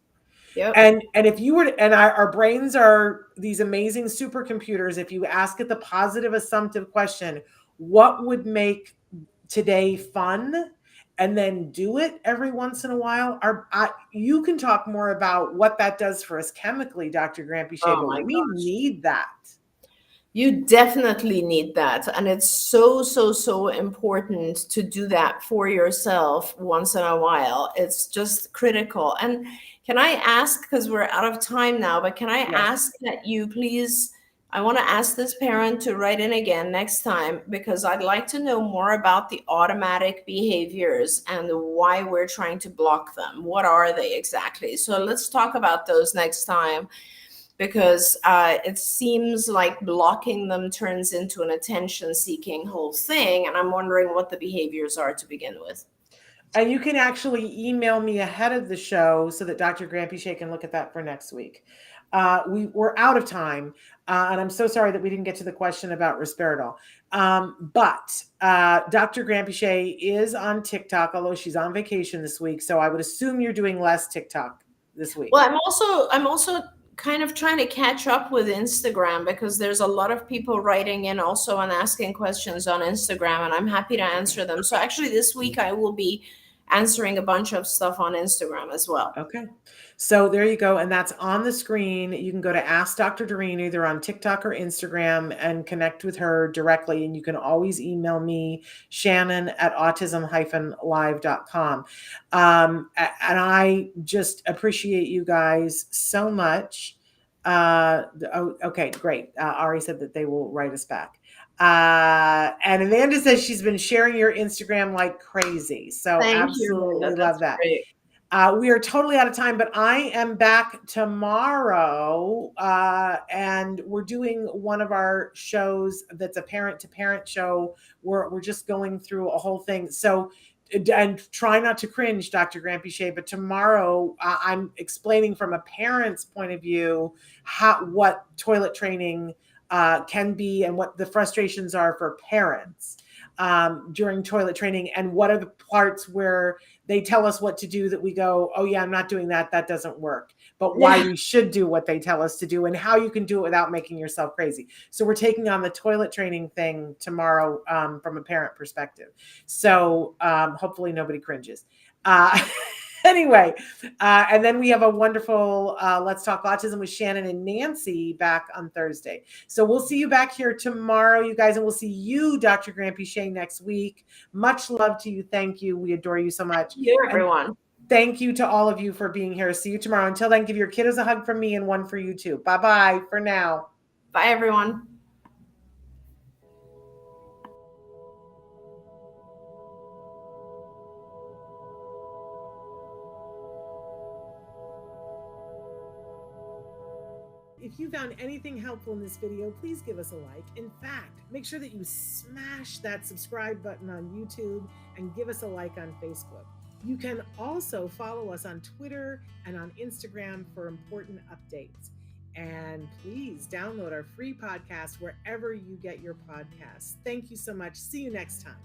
Yep. And if you were to, and our brains are these amazing supercomputers. If you ask it the positive assumptive question, what would make today fun? And then do it every once in a while. You can talk more about what that does for us chemically, Dr. Granpeesheh, but we need that. You definitely need that. And it's so important to do that for yourself once in a while. It's just critical. And can I ask, because we're out of time now, but can I ask that you please, I want to ask this parent to write in again next time, because I'd like to know more about the automatic behaviors and why we're trying to block them. What are they exactly? So let's talk about those next time, because it seems like blocking them turns into an attention-seeking whole thing. And I'm wondering what the behaviors are to begin with. And you can actually email me ahead of the show so that Dr. Granpeesheh can look at that for next week. We're out of time, and I'm so sorry that we didn't get to the question about risperidol. But Dr. Granpeesheh is on TikTok, although she's on vacation this week. So I would assume you're doing less TikTok this week. Well, I'm also kind of trying to catch up with Instagram, because there's a lot of people writing in also and asking questions on Instagram, and I'm happy to answer them. So actually this week I will be answering a bunch of stuff on Instagram as well. Okay. So there you go. And that's on the screen. You can go to Ask Dr. Doreen either on TikTok or Instagram and connect with her directly. And you can always email me, Shannon at autism-live.com. And I just appreciate you guys so much. Okay, great. Ari said that they will write us back. And Amanda says she's been sharing your Instagram like crazy. So absolutely love that. Great. We are totally out of time, but I am back tomorrow, and we're doing one of our shows that's a parent-to-parent show where we're just going through a whole thing. So, and try not to cringe, Dr. Granpeesheh, but tomorrow I'm explaining from a parent's point of view what toilet training can be and what the frustrations are for parents during toilet training, and what are the parts where they tell us what to do that we go, oh yeah, I'm not doing that. That doesn't work. But why we should do what they tell us to do and how you can do it without making yourself crazy. So we're taking on the toilet training thing tomorrow from a parent perspective. So hopefully nobody cringes. Anyway, and then we have a wonderful Let's Talk Autism with Shannon and Nancy back on Thursday. So we'll see you back here tomorrow, you guys, and we'll see you, Dr. Granpeesheh, next week. Much love to you. Thank you. We adore you so much. Thank you, everyone. And thank you to all of you for being here. See you tomorrow. Until then, give your kiddos a hug from me and one for you too. Bye-bye for now. Bye, everyone. If you found anything helpful in this video, please give us a like. In fact, make sure that you smash that subscribe button on YouTube and give us a like on Facebook. You can also follow us on Twitter and on Instagram for important updates. And please download our free podcast wherever you get your podcasts. Thank you so much. See you next time.